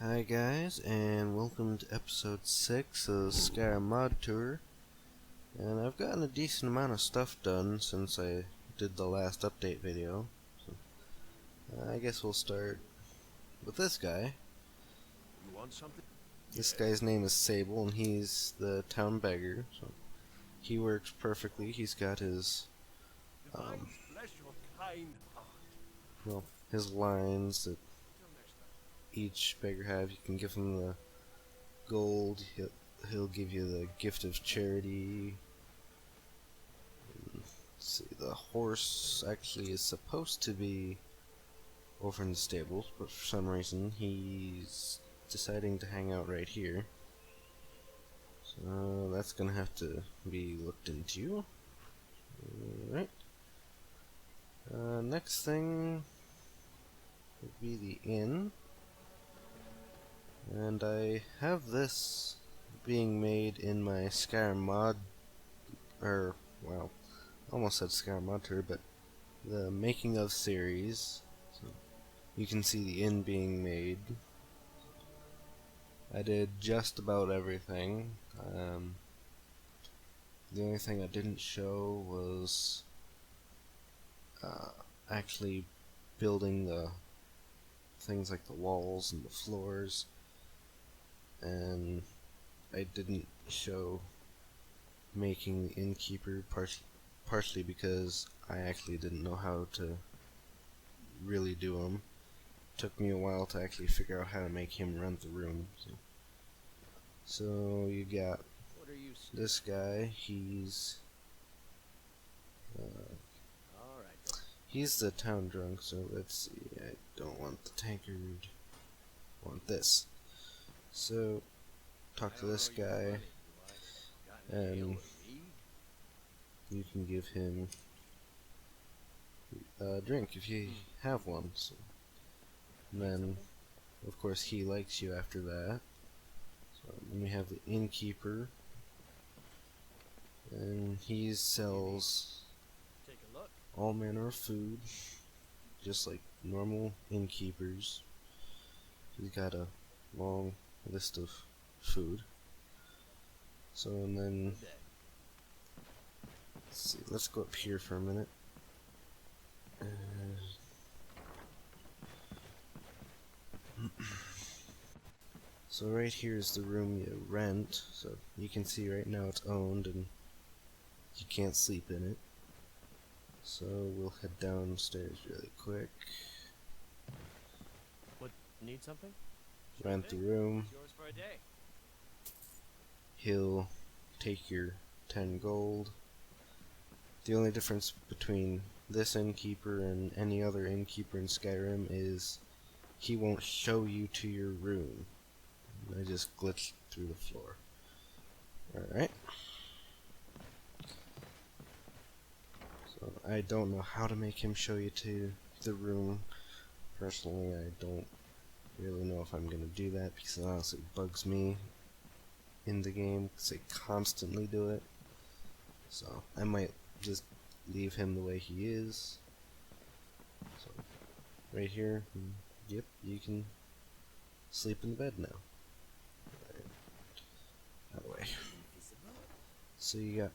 Hi guys, and welcome to episode 6 of Skyrim Mod Tour. And I've gotten a decent amount of stuff done since I did the last update video. So, I guess we'll start with this guy. You want something? This guy's name is Sable, and he's the town beggar. So he works perfectly. He's got his, Bless your kind heart. well, his lines that each beggar have. You can give him the gold. He'll give you the gift of charity. Let's see, the horse actually is supposed to be over in the stables, but for some reason he's deciding to hang out right here. So that's gonna have to be looked into. Alright. Next thing would be the inn. And I have this being made in my Skyrim Mod, almost said Skyrim Mod Tour, but the making of series. So you can see the inn being made. I did just about everything. The only thing I didn't show was actually building the things like the walls and the floors. And I didn't show making the innkeeper, partially because I actually didn't know how to really do him. It took me a while to actually figure out how to make him run the room. So you got this guy. He's the town drunk. So let's see. I don't want the tankard. I want this. So, talk to this guy, and you can give him a drink if you have one. So, and then, of course, he likes you after that. So, then we have the innkeeper, and he sells all manner of food, just like normal innkeepers. He's got a long list of food. So, and then let's go up here for a minute. So right here is the room you rent. So you can see right now it's owned and you can't sleep in it. So we'll head downstairs really quick. What, need something? Rent the room. Yours for a day. He'll take your 10 gold. The only difference between this innkeeper and any other innkeeper in Skyrim is he won't show you to your room. I just glitched through the floor. Alright. So I don't know how to make him show you to the room. Personally, I don't really know if I'm gonna do that because it honestly bugs me in the game because they constantly do it. So I might just leave him the way he is. So right here, yep, you can sleep in the bed now. Right. That way. So you got,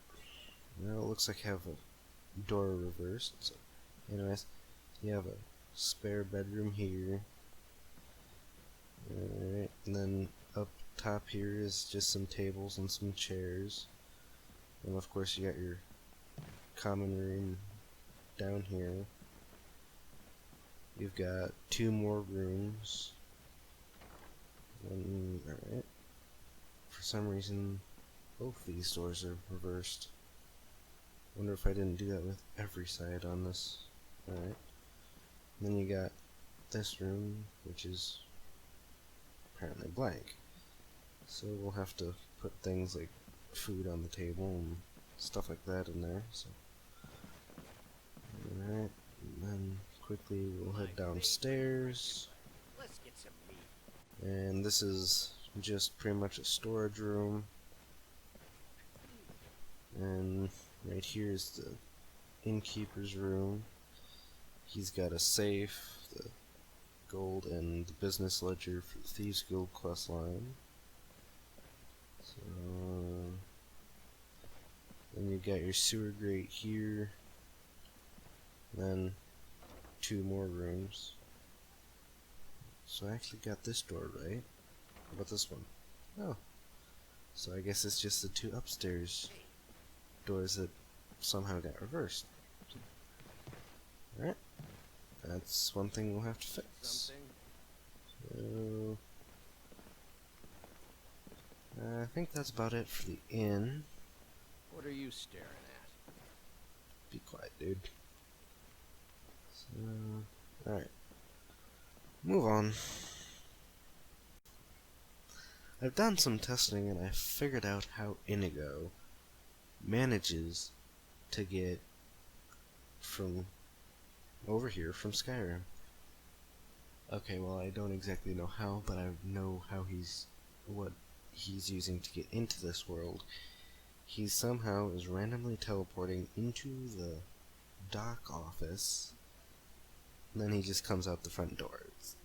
well, it looks like you have a door reversed. So anyways, you have a spare bedroom here. Alright, and then up top here is just some tables and some chairs. And of course you got your common room down here. You've got 2 more rooms. Alright. For some reason, both these doors are reversed. Wonder if I didn't do that with every side on this. Alright. Then you got this room, which is apparently blank. So we'll have to put things like food on the table and stuff like that in there. So, alright, and then quickly we'll head downstairs. And this is just pretty much a storage room. And right here is the innkeeper's room. He's got a safe, the gold and the business ledger for the Thieves Guild quest line. So then you got your sewer grate here, then 2 more rooms. So I actually got this door right. How about this one? Oh, so I guess it's just the 2 upstairs doors that somehow got reversed. Alright, that's one thing we'll have to fix. Something. So I think that's about it for the inn. What are you staring at? Be quiet, dude. So, alright. Move on. I've done some testing and I figured out how Inigo manages to get from over here from Skyrim. Okay, well, I don't exactly know how, but I know how what he's using to get into this world. He somehow is randomly teleporting into the dock office, and then he just comes out the front doors.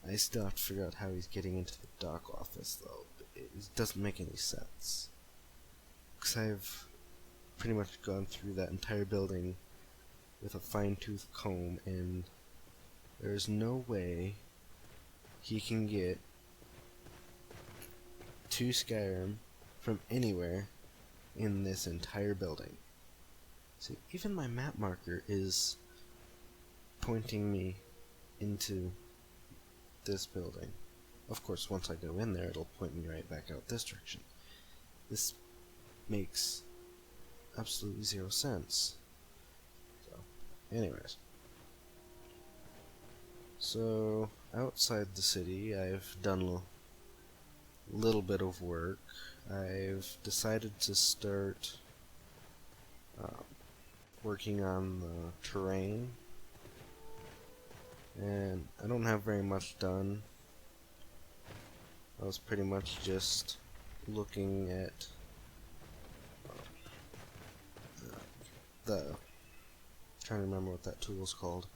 I still have to figure out how he's getting into the dock office, though. It doesn't make any sense. Because I've pretty much gone through that entire building with a fine-tooth comb, and there's no way he can get to Skyrim from anywhere in this entire building. See, even my map marker is pointing me into this building. Of course, once I go in there, it'll point me right back out this direction. This makes absolutely 0 sense. So, anyways. So, outside the city, I've done a little bit of work. I've decided to start working on the terrain, and I don't have very much done. I was pretty much just looking at trying to remember what that tool is called.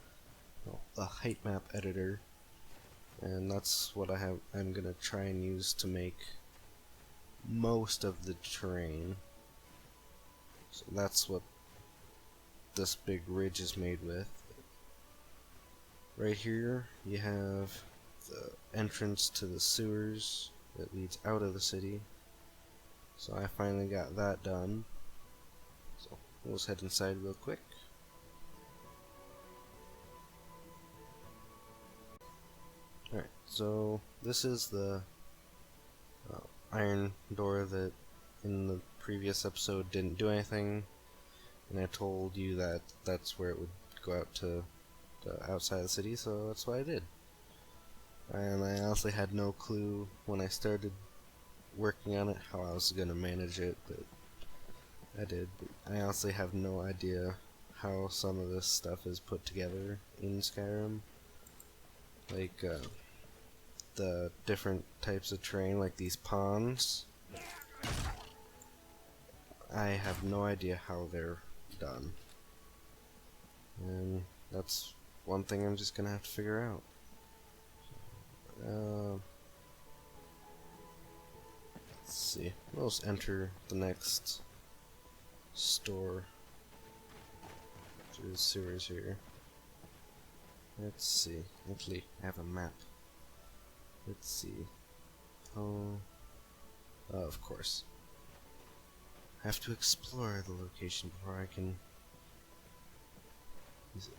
Oh, the height map editor, and that's what I'm gonna try and use to make most of the terrain. So that's what this big ridge is made with. Right here you have the entrance to the sewers that leads out of the city. So I finally got that done. So let's head inside real quick. Alright, so this is the iron door that in the previous episode didn't do anything, and I told you that that's where it would go out to the outside of the city, so that's what I did. And I honestly had no clue when I started working on it how I was going to manage it, but I did. But I honestly have no idea how some of this stuff is put together in Skyrim. Like, the different types of terrain, like these ponds. I have no idea how they're done. And that's one thing I'm just gonna have to figure out. Let's see. We'll just enter the next store. There's sewers here. Let's see. Actually, I have a map. Let's see. Oh, of course. I have to explore the location before I can.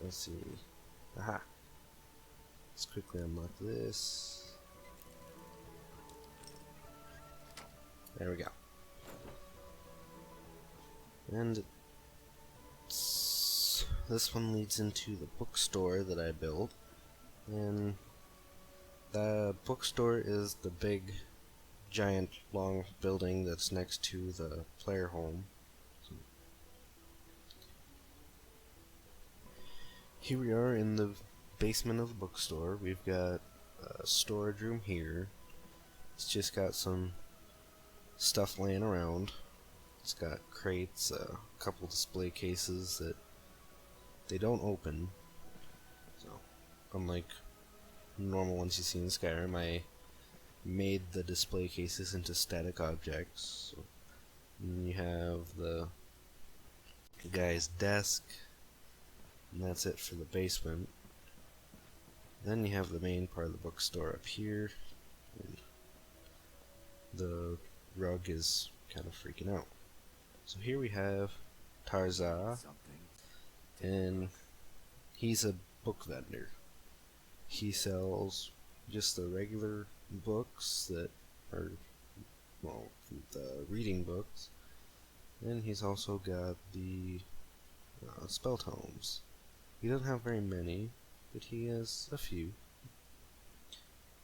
Let's see. Aha! Let's quickly unlock this. There we go. And this one leads into the bookstore that I built, and the bookstore is the big, giant, long building that's next to the player home. So here we are in the basement of the bookstore. We've got a storage room here. It's just got some stuff laying around. It's got crates, a couple display cases that they don't open. So, unlike normal ones you see in Skyrim. I made the display cases into static objects. So, and you have the guy's desk, and that's it for the basement. Then you have the main part of the bookstore up here. And the rug is kind of freaking out. So here we have Tarzan, and he's a book vendor. He sells just the regular books that are, well, the reading books, and he's also got the spell tomes. He doesn't have very many, but he has a few.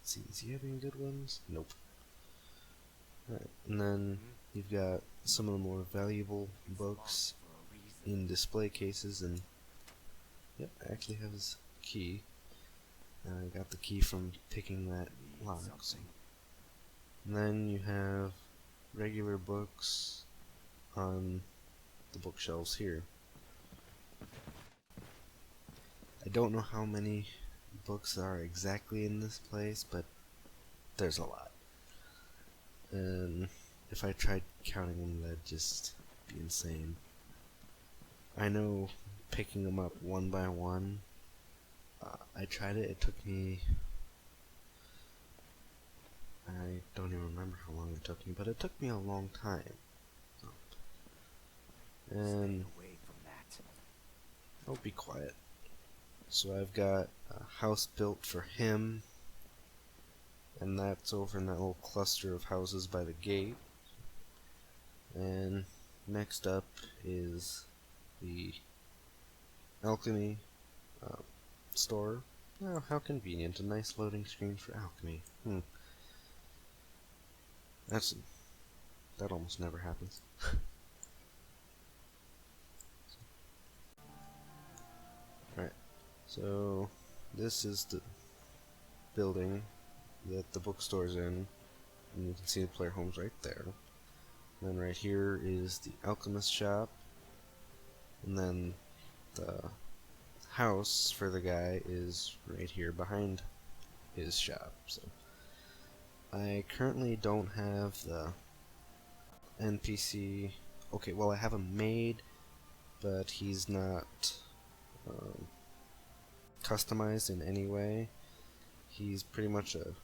Let's see, does he have any good ones? Nope. Alright, and then you've got some of the more valuable books in display cases, and yep, I actually have his key. I got the key from picking that lock. So. And then you have regular books on the bookshelves here. I don't know how many books are exactly in this place, but there's a lot. And if I tried counting them, that'd just be insane. I know picking them up one by one, I tried it, it took me, I don't even remember how long it took me, but it took me a long time. So. And I'll be quiet. So I've got a house built for him, and that's over in that little cluster of houses by the gate. And next up is the alchemy store. Oh, how convenient. A nice loading screen for alchemy. That almost never happens. Alright, so this is the building that the bookstore's in, and you can see the player home's right there. And then right here is the alchemist shop, and then the house for the guy is right here behind his shop. So I currently don't have the NPC. Okay, well, I have him made, but he's not customized in any way. He's pretty much a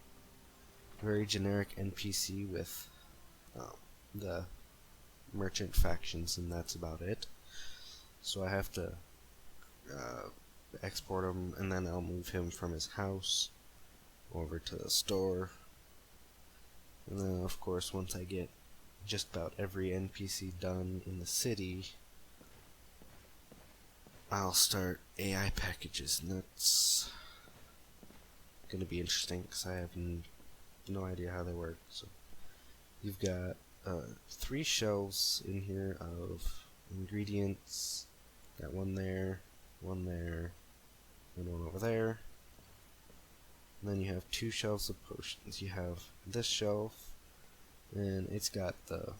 very generic NPC with the merchant factions, and that's about it. So I have to export him, and then I'll move him from his house over to the store. And then, of course, once I get just about every NPC done in the city, I'll start AI packages, and that's going to be interesting because I have no idea how they work. So you've got 3 shelves in here of ingredients. Got one there, and one over there. And then you have 2 shelves of potions. You have this shelf, and it's got the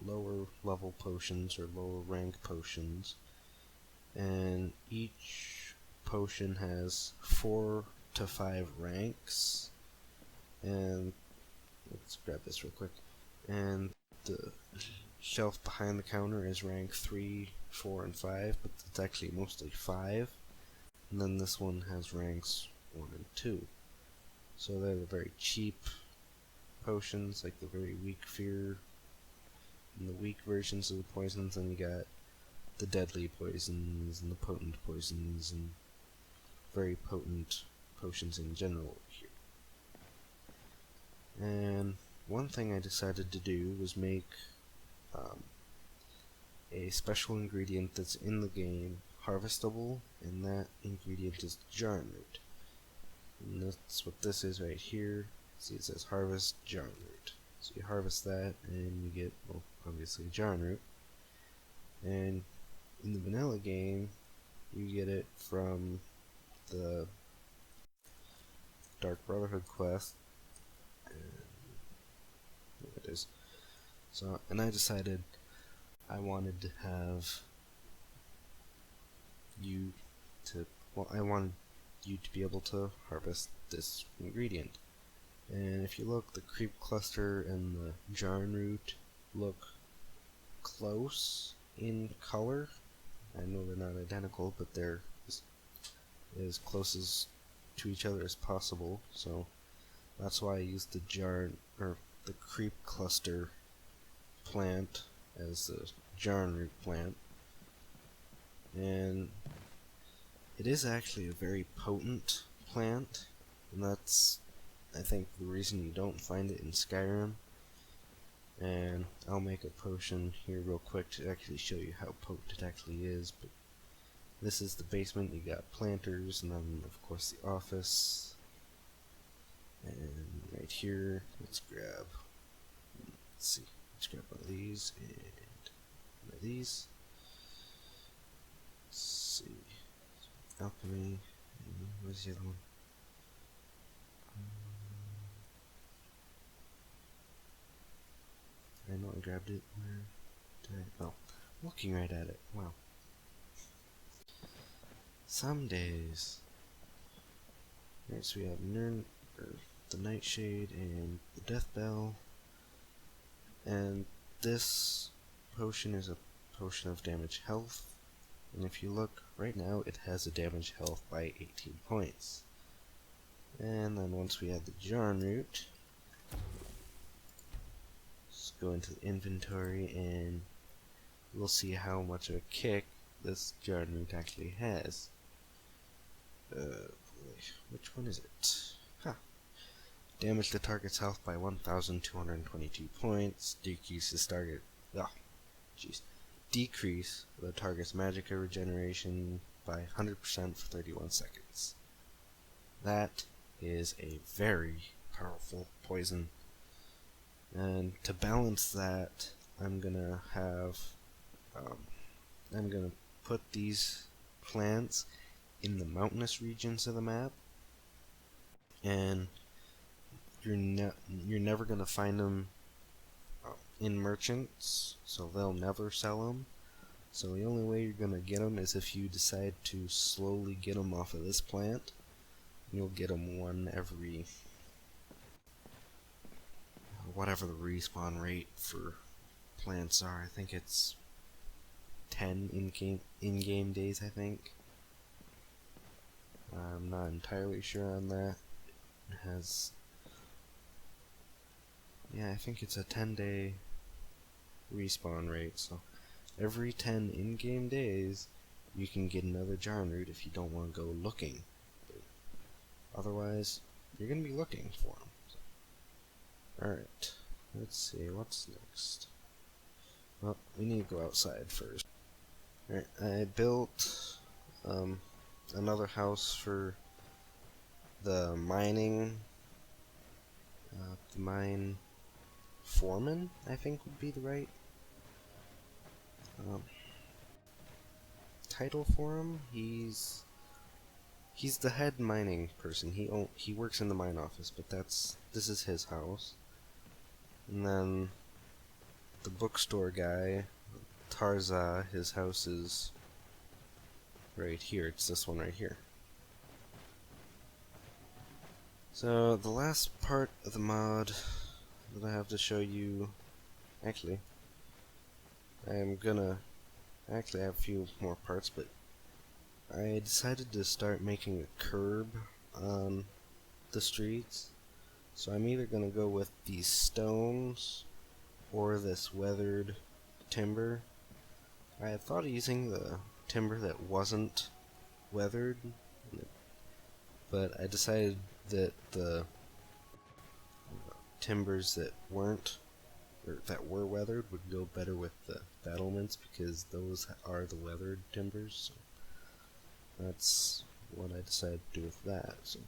lower level potions or lower rank potions, and each potion has 4 to 5 ranks. And let's grab this real quick. And the shelf behind the counter is rank 3, 4, and 5, but it's actually mostly 5. And then this one has ranks 1 and 2. So they're the very cheap potions, like the very weak fear, and the weak versions of the poisons. And you got the deadly poisons, and the potent poisons, and very potent potions in general here. And one thing I decided to do was make a special ingredient that's in the game harvestable, and that ingredient is jarn root. And that's what this is right here. See, it says harvest jarn root. So you harvest that, and you get, well, obviously jarn root. And in the vanilla game, you get it from the Dark Brotherhood quest. And there it is. So, and I decided I wanted to have you to, well, I wanted you to be able to harvest this ingredient. And if you look, the creep cluster and the jarn root look close in color. I know they're not identical, but they're as close as to each other as possible, so that's why I used the the creep cluster plant as the jarn root plant. And it is actually a very potent plant, and that's, I think, the reason you don't find it in Skyrim. And I'll make a potion here real quick to actually show you how potent it actually is. But this is the basement. You got planters, and then of course the office. And right here, let's grab one of these and one of these. Let's see, alchemy. And where's the other one? I know I grabbed it. Where did I? Oh, looking right at it. Wow. Some days. Alright, so we have the Nightshade and the Death Bell. And this potion is a potion of damage health. And if you look right now, it has a damage health by 18 points. And then once we add the jarn root, let's go into the inventory and we'll see how much of a kick this jarn root actually has. Which one is it? Huh. Damage the target's health by 1,222 points. Decrease the target's magicka regeneration by 100% for 31 seconds. That is a very powerful poison. And to balance that, I'm gonna put these plants in the mountainous regions of the map, and you're never gonna find them in merchants, so they'll never sell them. So the only way you're gonna get them is if you decide to slowly get them off of this plant. You'll get them one every whatever the respawn rate for plants are. I think it's 10 in-game days, I think. I'm not entirely sure on that. It has, yeah, I think it's a 10-day respawn rate, so every 10 in-game days you can get another jarn root if you don't want to go looking. But otherwise, you're going to be looking for them. So. Alright, let's see, what's next? Well, we need to go outside first. Alright, I built another house for the mine foreman, I think would be the right title for him. He's the head mining person. He works in the mine office, but this is his house. And then the bookstore guy, Tarza, his house is right here. It's this one right here. So the last part of the mod that I have to show you, actually, I have a few more parts, but I decided to start making a curb on the streets. So I'm either going to go with these stones or this weathered timber. I had thought of using the timber that wasn't weathered, but I decided that the timbers that were weathered would go better with the battlements, because those are the weathered timbers. So that's what I decided to do with that. So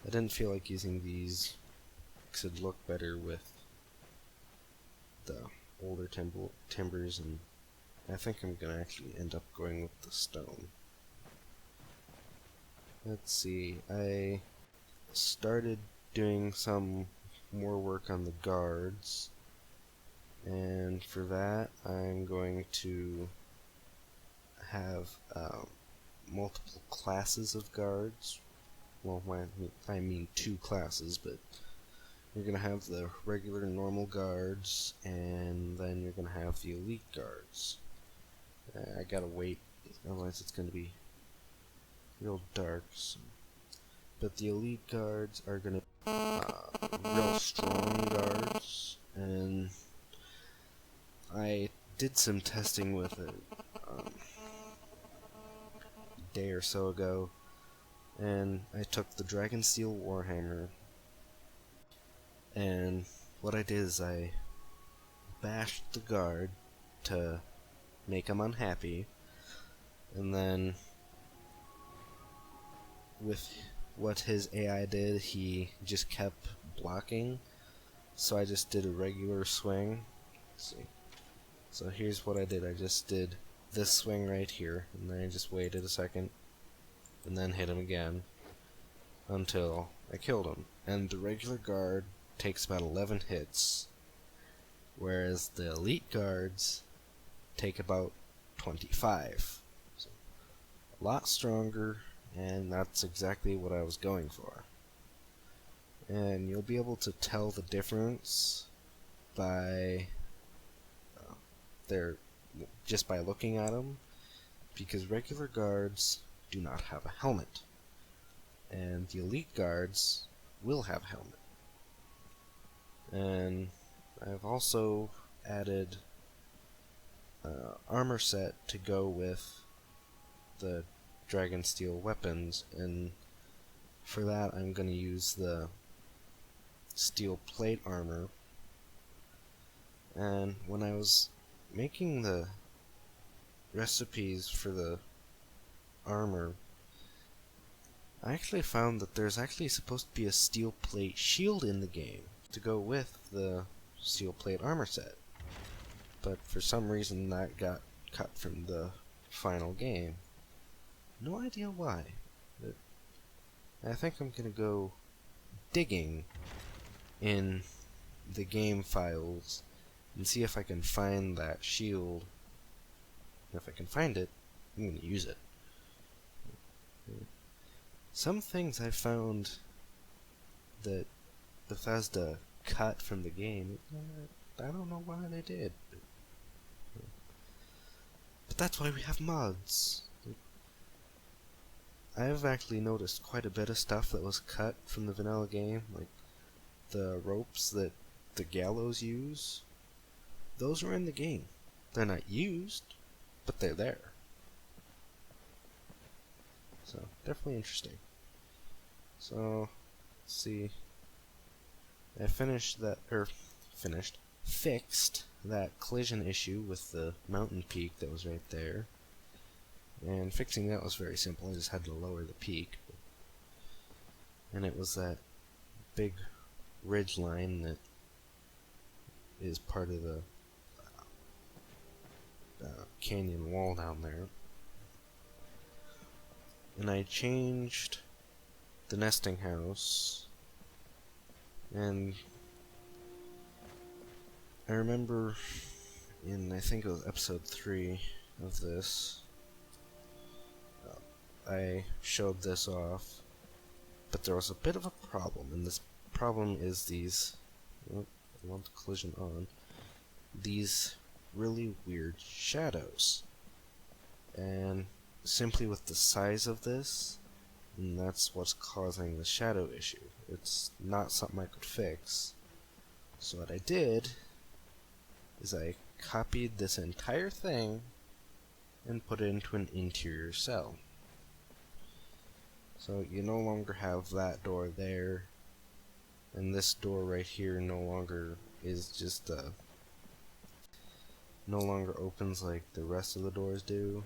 I didn't feel like using these because it'd look better with the older timbers, and I think I'm gonna actually end up going with the stone. Let's see, I started doing some more work on the guards, and for that I'm going to have multiple classes of guards well, I mean two classes, but you're gonna have the regular normal guards, and then you're gonna have the elite guards. I gotta wait, otherwise it's gonna be real dark. So. But the elite guards are gonna be real strong guards, and I did some testing with it a day or so ago, and I took the Dragonsteel Warhammer, and what I did is I bashed the guard to make him unhappy, and then with what his AI did, he just kept blocking, so I just did a regular swing. Let's see. So here's what I did. I just did this swing right here, and then I just waited a second, and then hit him again until I killed him. And the regular guard takes about 11 hits, whereas the elite guards take about 25. So a lot stronger, and that's exactly what I was going for. And you'll be able to tell the difference by just by looking at them, because regular guards do not have a helmet, and the elite guards will have a helmet. And I've also added armor set to go with the Dragonsteel weapons, and for that I'm going to use the steel plate armor. And when I was making the recipes for the armor, I actually found that there's actually supposed to be a steel plate shield in the game to go with the steel plate armor set, but for some reason that got cut from the final game. No idea why, but I think I'm gonna go digging in the game files and see if I can find that shield. And if I can find it, I'm gonna use it. Some things I found that Bethesda cut from the game, I don't know why they did, but that's why we have mods. I've actually noticed quite a bit of stuff that was cut from the vanilla game, like the ropes that the gallows use. Those are in the game. They're not used, but they're there. So, definitely interesting. So, let's see. I fixed that collision issue with the mountain peak that was right there. And fixing that was very simple. I just had to lower the peak. And it was that big ridge line that is part of the canyon wall down there. And I changed the nesting house, and I remember in, I think it was episode 3 of this, I showed this off, but there was a bit of a problem, and this problem is these, I want the collision on, these really weird shadows. And simply with the size of this, and that's what's causing the shadow issue. It's not something I could fix. So what I did is I copied this entire thing and put it into an interior cell. So you no longer have that door there, and this door right here no longer is just no longer opens like the rest of the doors do.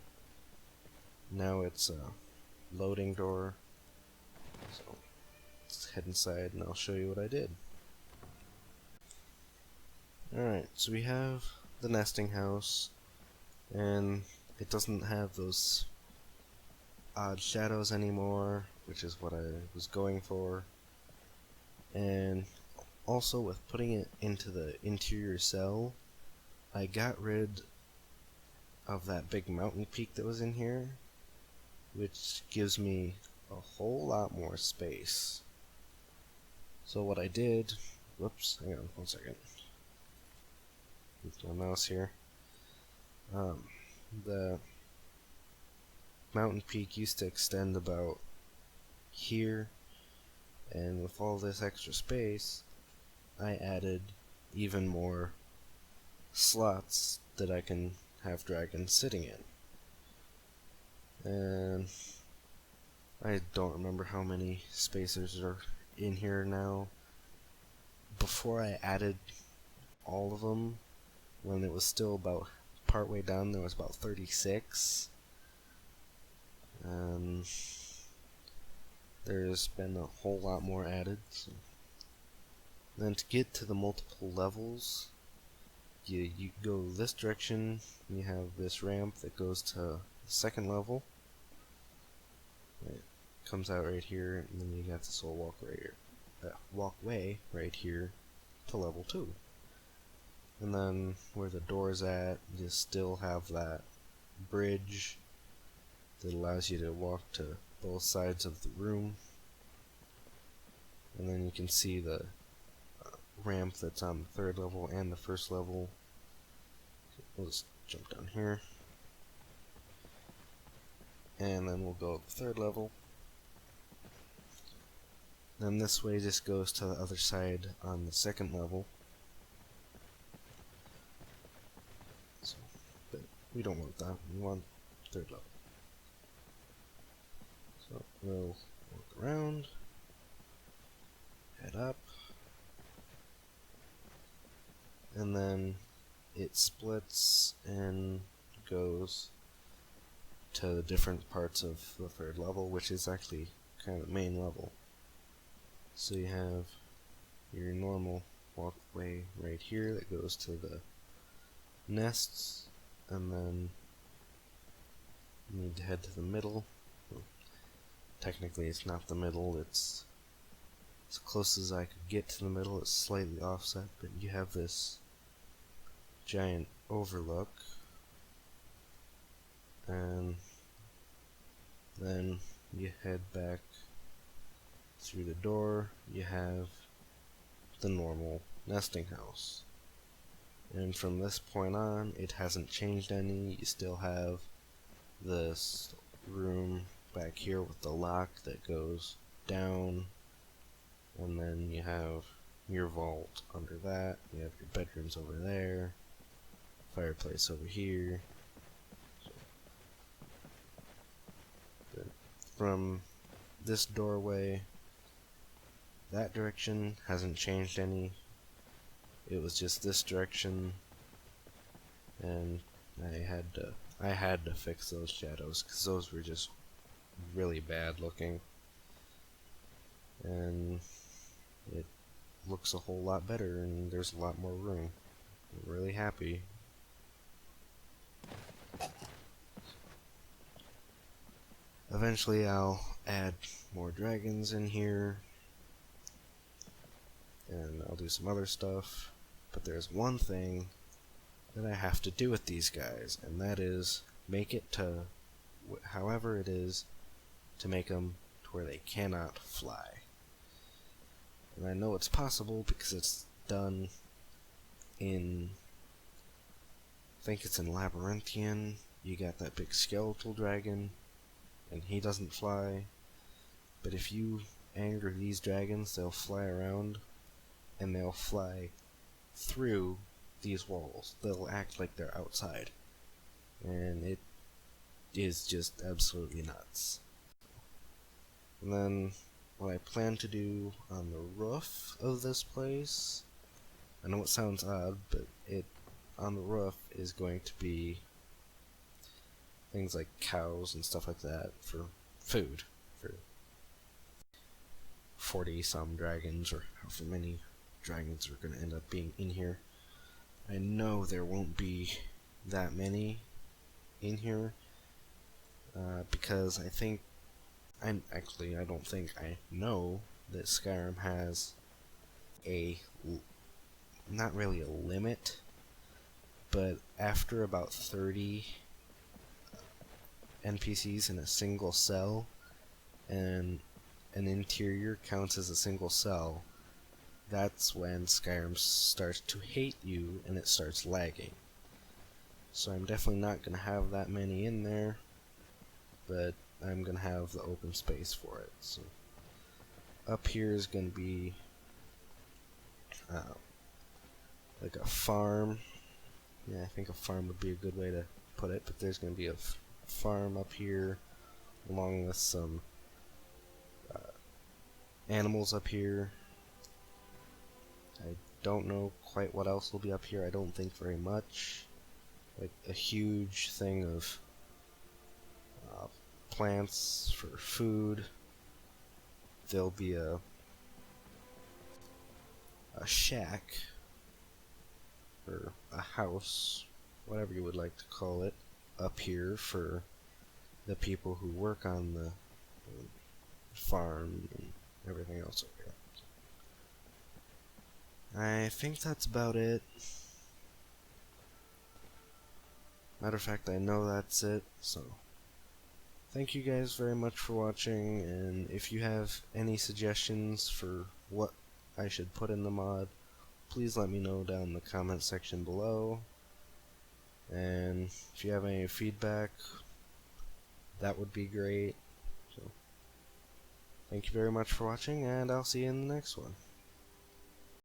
Now it's a loading door. So let's head inside and I'll show you what I did. Alright, so we have the nesting house, and it doesn't have those odd shadows anymore, which is what I was going for. And also with putting it into the interior cell, I got rid of that big mountain peak that was in here, which gives me a whole lot more space. So what I did, whoops, hang on 1 second. Move my mouse here. The mountain peak used to extend about here, and with all this extra space, I added even more slots that I can have dragons sitting in. And I don't remember how many spacers are in here now. Before I added all of them, when it was still about partway done, there was about 36. And there's been a whole lot more added. So. Then to get to the multiple levels, you go this direction, and you have this ramp that goes to the second level. It comes out right here, and then you got this little walkway right here to level 2. And then where the door's at, you still have that bridge that allows you to walk to both sides of the room. And then you can see the ramp that's on the 3rd level and the 1st level. We'll just jump down here. And then we'll go to the 3rd level. Then this way just goes to the other side on the 2nd level. So, but we don't want that. We want 3rd level. So we'll walk around, head up, and then it splits and goes to the different parts of the 3rd level, which is actually kind of the main level. So you have your normal walkway right here that goes to the nests, and then you need to head to the middle. Well, technically it's not the middle, it's as close as I could get to the middle. It's slightly offset, but you have this giant overlook, and then you head back through the door. You have the normal nesting house, and from this point on it hasn't changed any. You still have this room back here with the lock that goes down, and then you have your vault under that. You have your bedrooms over there, fireplace over here. But from this doorway, that direction hasn't changed any. It was just this direction, and I had to fix those shadows because those were just really bad looking, and it looks a whole lot better, and there's a lot more room. I'm really happy. Eventually I'll add more dragons in here, and I'll do some other stuff, but there's one thing that I have to do with these guys, and that is make it to however it is to make them to where they cannot fly. And I know it's possible because it's done in, I think it's in Labyrinthian. You got that big skeletal dragon, and he doesn't fly. But if you anger these dragons, they'll fly around, and they'll fly through these walls. They'll act like they're outside, and it is just absolutely nuts. And then what I plan to do on the roof of this place, I know it sounds odd, but on the roof is going to be things like cows and stuff like that for food for 40 some dragons, or however many dragons are going to end up being in here. I know there won't be that many in here because I know that Skyrim has not really a limit, but after about 30 NPCs in a single cell, and an interior counts as a single cell, that's when Skyrim starts to hate you and it starts lagging. So I'm definitely not going to have that many in there, but I'm going to have the open space for it. So up here is going to be like a farm. Yeah, I think a farm would be a good way to put it, but there's going to be a farm up here along with some animals up here. I don't know quite what else will be up here. I don't think very much. Like a huge thing of plants for food. There'll be a shack or a house, whatever you would like to call it, up here for the people who work on the farm and everything else over here. I think that's about it. Matter of fact, I know that's it, so thank you guys very much for watching, and if you have any suggestions for what I should put in the mod, please let me know down in the comment section below. And if you have any feedback, that would be great. So, thank you very much for watching, and I'll see you in the next one.